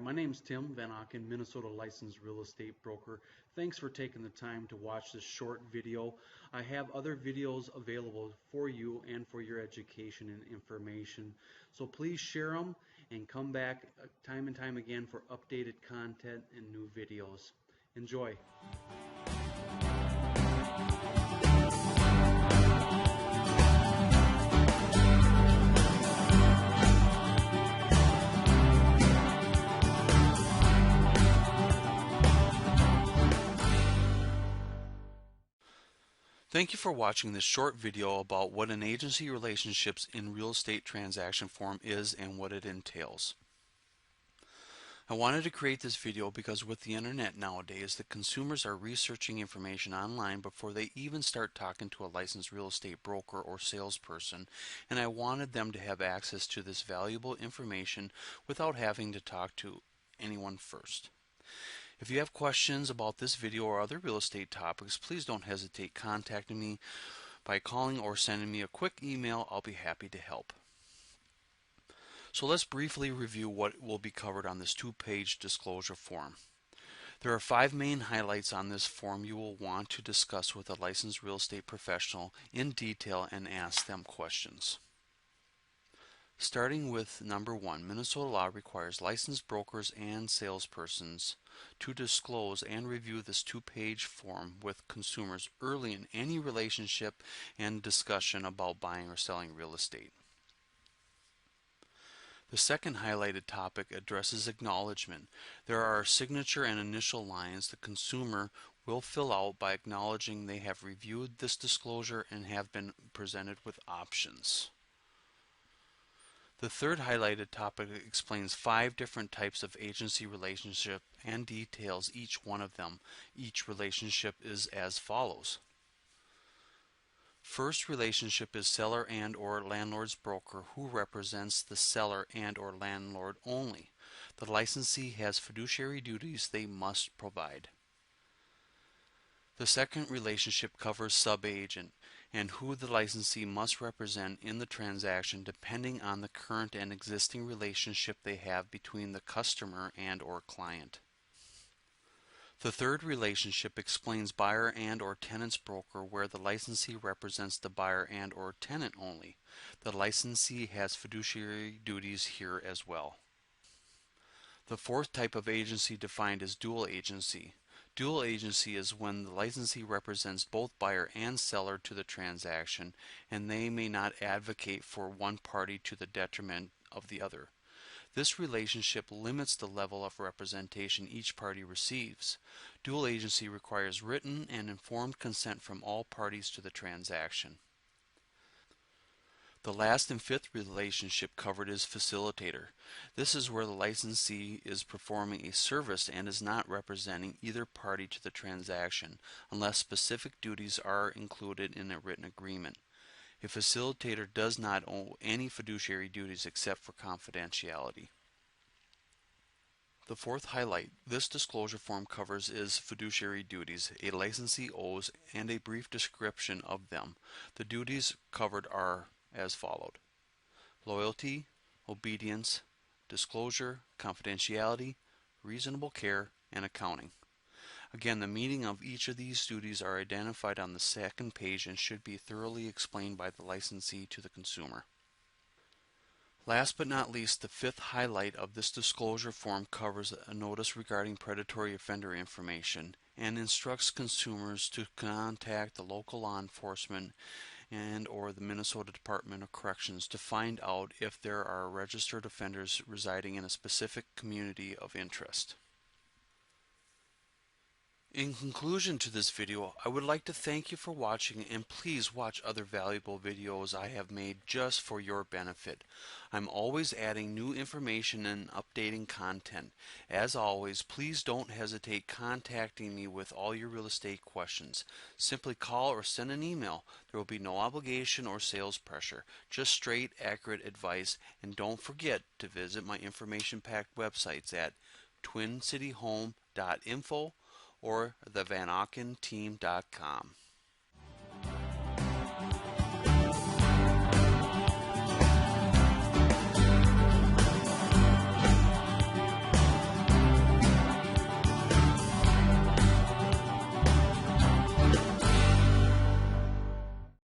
my name's Tim Van Auken, Minnesota licensed real estate broker. Thanks for taking the time to watch this short video. I have other videos available for you and for your education and information. So please share them and come back time and time again for updated content and new videos. Enjoy. Thank you for watching this short video about what an agency relationships in real estate transaction form is and what it entails. I wanted to create this video because with the internet nowadays, the consumers are researching information online before they even start talking to a licensed real estate broker or salesperson, and I wanted them to have access to this valuable information without having to talk to anyone first. If you have questions about this video or other real estate topics, please don't hesitate contacting me by calling or sending me a quick email. I'll be happy to help. So let's briefly review what will be covered on this two-page disclosure form. There are 5 main highlights on this form you will want to discuss with a licensed real estate professional in detail and ask them questions. Starting with number 1, Minnesota law requires licensed brokers and salespersons to disclose and review this two-page form with consumers early in any relationship and discussion about buying or selling real estate. The second highlighted topic addresses acknowledgement. There are signature and initial lines the consumer will fill out by acknowledging they have reviewed this disclosure and have been presented with options. The third highlighted topic explains 5 different types of agency relationship and details each one of them. Each relationship is as follows. First relationship is seller and or landlord's broker who represents the seller and or landlord only. The licensee has fiduciary duties they must provide. The second relationship covers subagent and who the licensee must represent in the transaction depending on the current and existing relationship they have between the customer and or client. The third relationship explains buyer and or tenant's broker where the licensee represents the buyer and or tenant only. The licensee has fiduciary duties here as well. The fourth type of agency defined is dual agency. Dual agency is when the licensee represents both buyer and seller to the transaction, and they may not advocate for one party to the detriment of the other. This relationship limits the level of representation each party receives. Dual agency requires written and informed consent from all parties to the transaction. The last and fifth relationship covered is facilitator. This is where the licensee is performing a service and is not representing either party to the transaction unless specific duties are included in a written agreement. A facilitator does not owe any fiduciary duties except for confidentiality. The fourth highlight this disclosure form covers is fiduciary duties a licensee owes and a brief description of them. The duties covered are as followed: loyalty, obedience, disclosure, confidentiality, reasonable care, and accounting. Again, the meaning of each of these duties are identified on the second page and should be thoroughly explained by the licensee to the consumer. Last but not least, the fifth highlight of this disclosure form covers a notice regarding predatory offender information and instructs consumers to contact the local law enforcement and or the Minnesota Department of Corrections to find out if there are registered offenders residing in a specific community of interest. In conclusion to this video, I would like to thank you for watching, and please watch other valuable videos I have made just for your benefit. I'm always adding new information and updating content. As always, please don't hesitate contacting me with all your real estate questions. Simply call or send an email. There will be no obligation or sales pressure, just straight, accurate advice. And don't forget to visit my information-packed websites at twincityhome.info or thevanaukenteam.com.